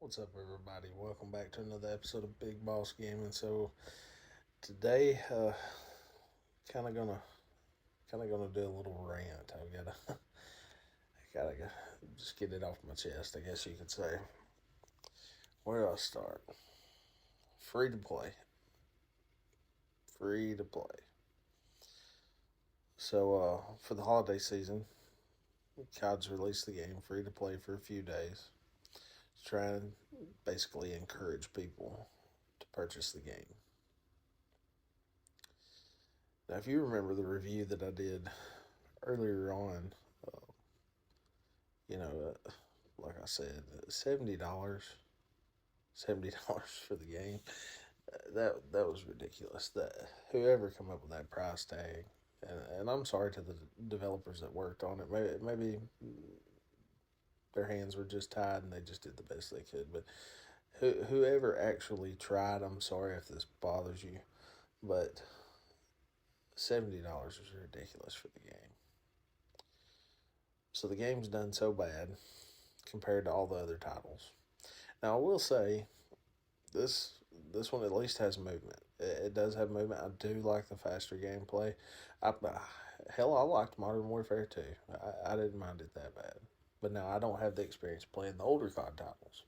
What's up, everybody? Welcome back to another episode of Big Boss Gaming. So today, kind of gonna do a little rant. I've gotta just get it off my chest. I guess you could say. Where do I start? Free to play. Free to play. So for the holiday season, COD's released the game free to play for a few days, trying to basically encourage people to purchase the game. Now, if you remember the review that I did earlier on, uh, you know, like I said, $70, $70 for the game. That was ridiculous. That whoever come up with that price tag, and I'm sorry to the developers that worked on it. Maybe their hands were just tied and they just did the best they could. But whoever actually tried, I'm sorry if this bothers you, but $70 is ridiculous for the game. So the game's done so bad compared to all the other titles. Now I will say this one at least has movement. It does have movement. I do like the faster gameplay. I liked Modern Warfare 2. I didn't mind it that bad. But now I don't have the experience playing the older COD titles.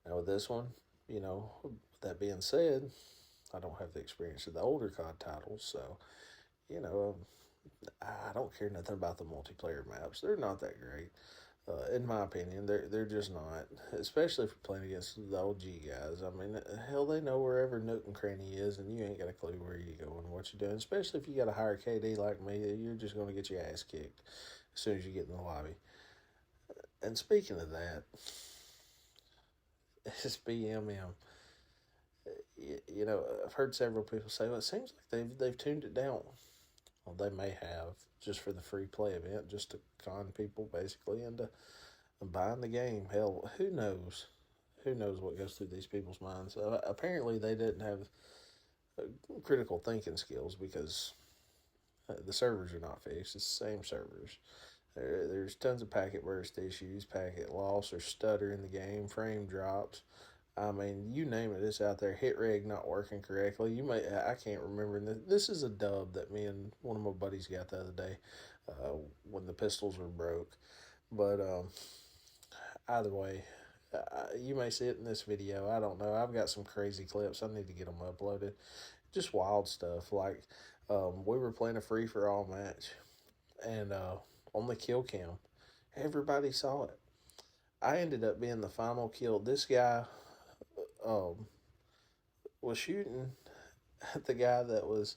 Now with this one, with that being said, I don't have the experience of the older COD titles, so you know, I don't care nothing about the multiplayer maps. They're not that great. In my opinion, they're just not. Especially if you're playing against the OG guys. I mean, hell, they know wherever nook and cranny is, and you ain't got a clue where you're going and what you're doing. Especially if you got a higher KD like me, you're just going to get your ass kicked as soon as you get in the lobby. And speaking of that, SBMM. I've heard several people say, well, it seems like they've tuned it down. Well, they may have, just for the free play event, just to con people basically into buying the game. Hell, who knows? Who knows what goes through these people's minds? Apparently, they didn't have critical thinking skills because the servers are not fixed. It's the same servers. There's tons of packet burst issues, packet loss, or stutter in the game, frame drops. I mean, you name it, it's out there. Hit reg not working correctly. I can't remember. This is a dub that me and one of my buddies got the other day when the pistols were broke. But either way, you may see it in this video. I don't know. I've got some crazy clips. I need to get them uploaded. Just wild stuff. Like we were playing a free for all match, and on the kill cam, everybody saw it. I ended up being the final kill. This guy um, was shooting at the guy that was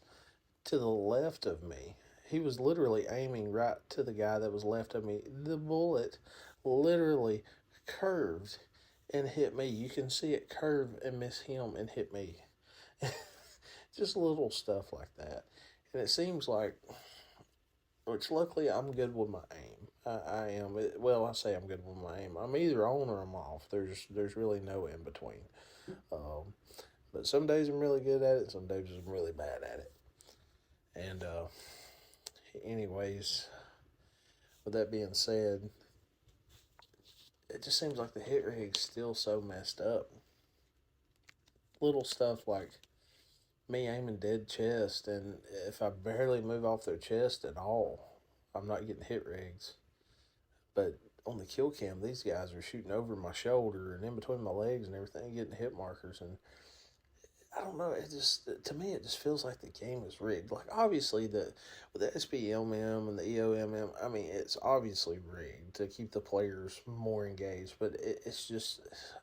to the left of me. He was literally aiming right to the guy that was left of me. The bullet literally curved and hit me. You can see it curve and miss him and hit me. Just little stuff like that. And it seems like, which luckily I'm good with my aim. I am. Well, I say I'm good with my aim. I'm either on or I'm off. There's really no in between. Um, but some days I'm really good at it. Some days I'm really bad at it. And anyways, with that being said, it just seems like the hit rig's still so messed up. Little stuff like me aiming dead chest, and if I barely move off their chest at all, I'm not getting hit rigs. But on the kill cam, these guys are shooting over my shoulder and in between my legs and everything, getting hit markers. And I don't know. It just, to me, it just feels like the game is rigged. Like obviously with the SBMM and the EOMM, I mean it's obviously rigged to keep the players more engaged. But it's just,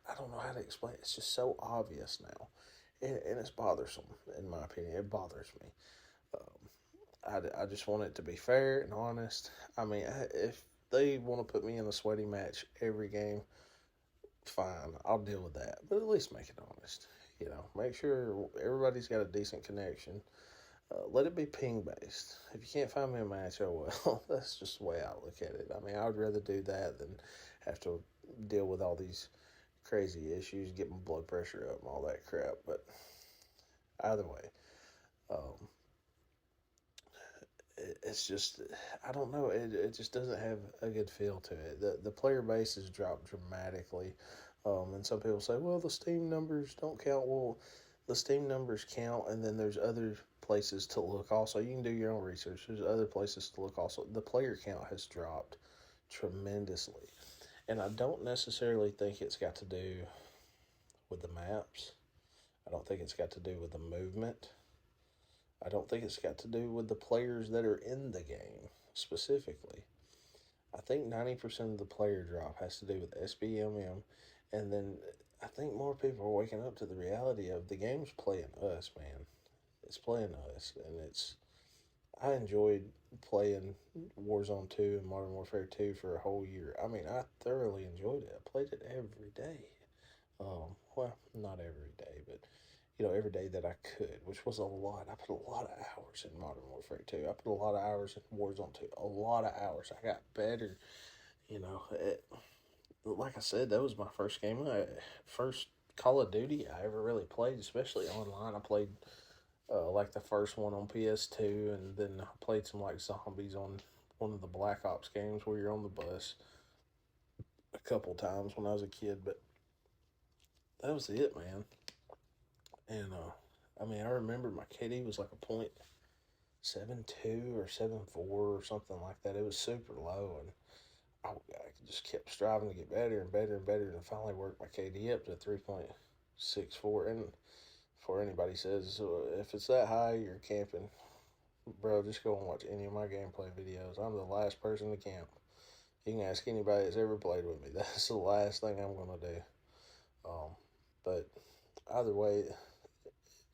I don't know how to explain it. It's just so obvious now, and it's bothersome in my opinion. It bothers me. I just want it to be fair and honest. I mean, if they want to put me in a sweaty match every game, fine, I'll deal with that. But at least make it honest. Make sure everybody's got a decent connection. Let it be ping based. If you can't find me a match, oh well. That's just the way I look at it. I mean, I would rather do that than have to deal with all these crazy issues, get my blood pressure up and all that crap. But either way, um, it's just, I don't know. It just doesn't have a good feel to it. The player base has dropped dramatically, and some people say, well, the Steam numbers don't count. Well, the Steam numbers count, and then there's other places to look. Also, you can do your own research. There's other places to look. Also, the player count has dropped tremendously, and I don't necessarily think it's got to do with the maps. I don't think it's got to do with the movement. I don't think it's got to do with the players that are in the game specifically. I think 90% of the player drop has to do with SBMM, and then I think more people are waking up to the reality of the game's playing us, man. It's playing us, and it's. I enjoyed playing Warzone 2 and Modern Warfare 2 for a whole year. I mean, I thoroughly enjoyed it. I played it every day. Well, not every day, but every day that I could, which was a lot. I put a lot of hours in Modern Warfare 2. I put a lot of hours in Warzone 2. A lot of hours. I got better. Like I said, that was my first game. First Call of Duty I ever really played, especially online. I played like the first one on PS2, and then I played some like zombies on one of the Black Ops games where you're on the bus a couple times when I was a kid, but that was it, man. And I mean, I remember my KD was like a point 7.2 or 7.4 or something like that. It was super low, and I just kept striving to get better and better and better, and finally worked my KD up to 3.64. And before anybody says if it's that high, you're camping, bro, just go and watch any of my gameplay videos. I'm the last person to camp. You can ask anybody that's ever played with me. That's the last thing I'm gonna do. But either way,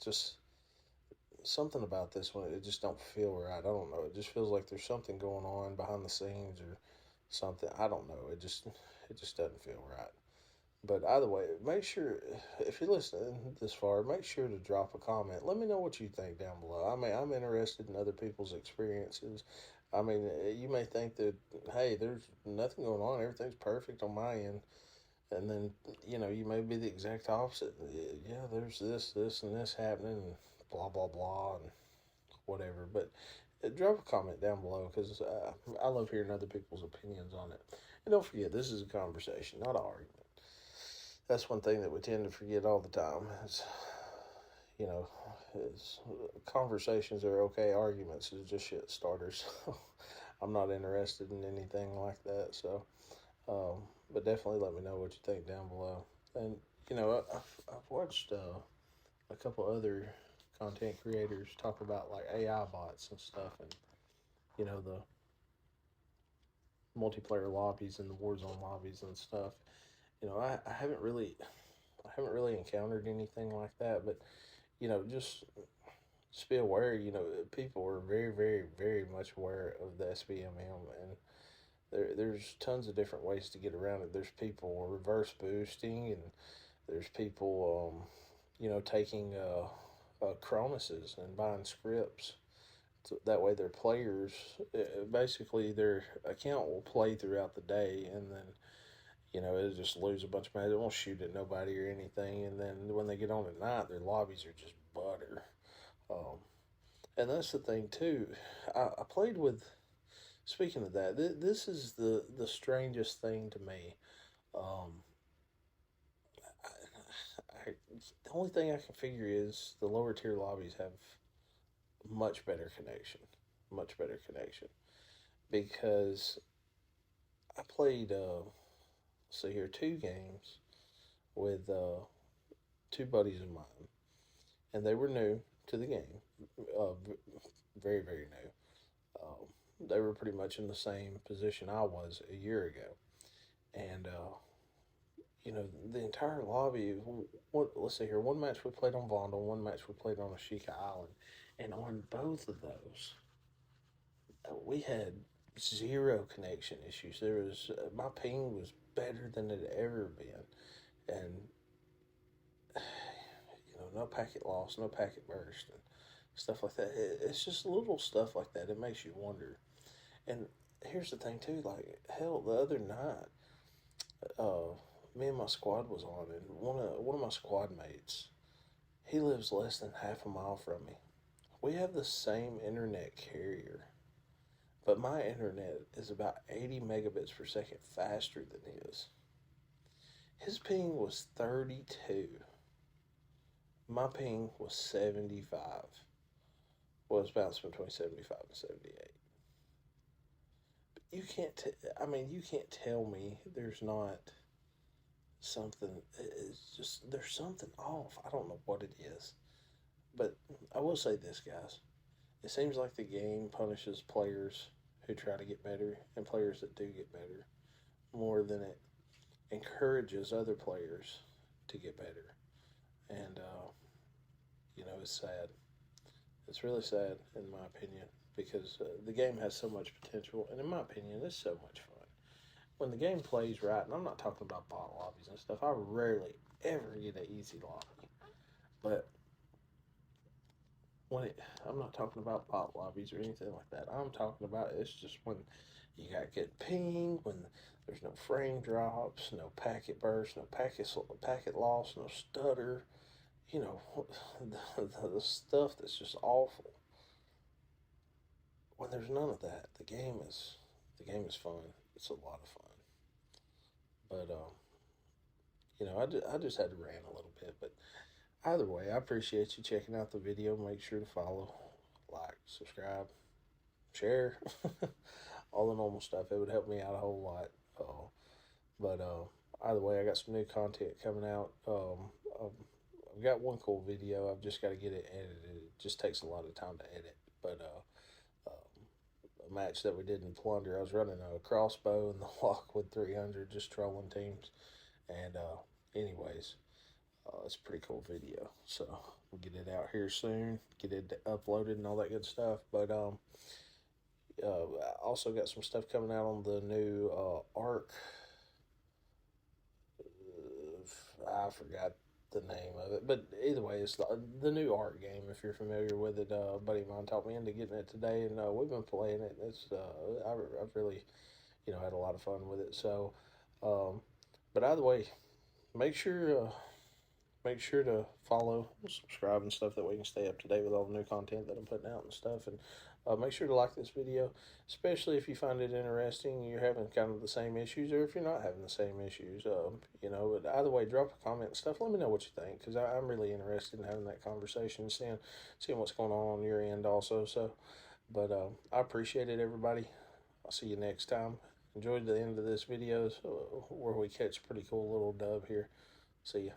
just something about this one, it just don't feel right. I don't know. It just feels like there's something going on behind the scenes or something. I don't know. It just doesn't feel right. But either way, make sure, if you're listening this far, make sure to drop a comment. Let me know what you think down below. I mean, I'm interested in other people's experiences. I mean, you may think that, hey, there's nothing going on. Everything's perfect on my end. And then, you may be the exact opposite. Yeah, there's this, and this happening, and blah, blah, blah, and whatever. But drop a comment down below, because I love hearing other people's opinions on it. And don't forget, this is a conversation, not an argument. That's one thing that we tend to forget all the time. You know, is conversations are okay. Arguments is just shit starters. I'm not interested in anything like that. So, but definitely let me know what you think down below. And I've watched a couple other content creators talk about like AI bots and stuff, and the multiplayer lobbies and the Warzone lobbies and stuff. I haven't really encountered anything like that, but just be aware. People are very, very, very much aware of the SBMM, and there's tons of different ways to get around it. There's people reverse boosting, and there's people, taking Chronuses and buying scripts. So that way, their players, basically, their account will play throughout the day, and then it'll just lose a bunch of matches. It won't shoot at nobody or anything. And then when they get on at night, their lobbies are just butter. Um, and that's the thing, too. I played with, speaking of that, this is the strangest thing to me. Um, the only thing I can figure is the lower tier lobbies have much better connection. Much better connection. Because I played, see here, 2 games with two buddies of mine, and they were new to the game, very, very new. They were pretty much in the same position I was a year ago, and the entire lobby. Let's see here. One match we played on Vondel, one match we played on Ashika Island, and on both of those, we had zero connection issues. There was my ping was better than it had ever been, and no packet loss, no packet burst, and stuff like that. It's just little stuff like that. It makes you wonder. And here's the thing too. Like hell, the other night, me and my squad was on, and one of my squad mates, he lives less than half a mile from me. We have the same internet carrier. but my internet is about 80 megabits per second faster than his. His ping was 32. My ping was 75. Well, it's bouncing between 75 and 78. But you can't, you can't tell me there's not something, it's just, there's something off. I don't know what it is. But I will say this, guys. It seems like the game punishes players who try to get better and players that do get better more than it encourages other players to get better. And, it's sad. It's really sad, in my opinion, because the game has so much potential, and in my opinion, it's so much fun. When the game plays right, and I'm not talking about bot lobbies and stuff, I rarely ever get an easy lobby. But I'm not talking about bot lobbies or anything like that. I'm talking about it's just when you got good ping, when there's no frame drops, no packet burst, no packet loss, no stutter. The stuff that's just awful. When there's none of that, the game is fun. It's a lot of fun. But I just had to rant a little bit. But either way, I appreciate you checking out the video. Make sure to follow, like, subscribe, share, all the normal stuff. It would help me out a whole lot. But either way, I got some new content coming out. I've got one cool video. I've just got to get it edited. It just takes a lot of time to edit. But a match that we did in Plunder, I was running a crossbow in the Lockwood 300, just trolling teams. And anyways, it's a pretty cool video. So we'll get it out here soon, get it uploaded and all that good stuff. But I also got some stuff coming out on the new Ark. I forgot the name of it, but either way, it's the new Ark game. If you're familiar with it, a buddy of mine talked me into getting it today, and we've been playing it. It's I've really had a lot of fun with it. So, but either way, make sure to follow, subscribe, and stuff, that we can stay up to date with all the new content that I'm putting out and stuff. And make sure to like this video, especially if you find it interesting and you're having kind of the same issues, or if you're not having the same issues. But either way, drop a comment and stuff. Let me know what you think, because I'm really interested in having that conversation, seeing what's going on your end also. So, but I appreciate it, everybody. I'll see you next time. Enjoyed the end of this video where we catch a pretty cool little dub here. See ya.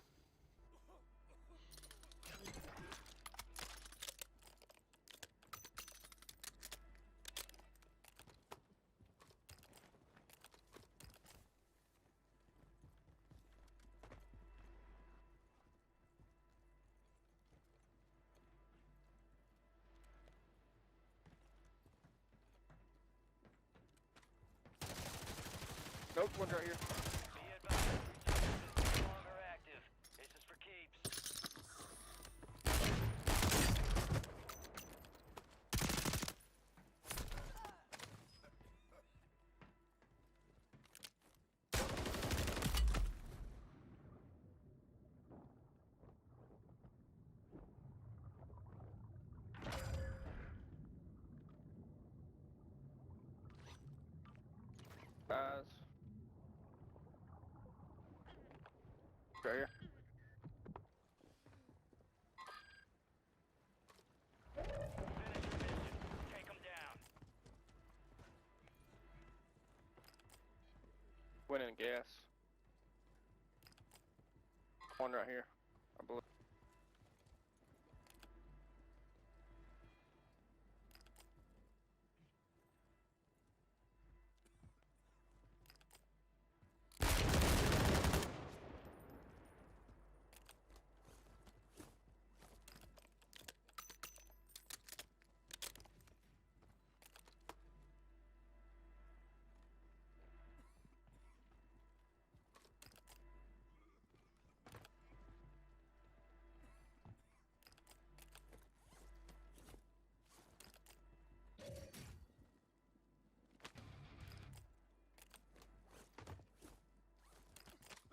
Nope, one's right here. Be advised, resurgence is no longer active. This is for keeps. Guys. Right here. Finish your mission. Take them down. Went in gas. One right here, I believe.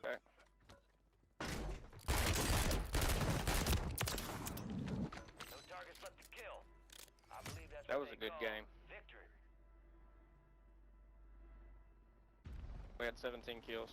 Okay. No targets left to kill. I believe that's That what was a they good call game. victory. We had 17 kills.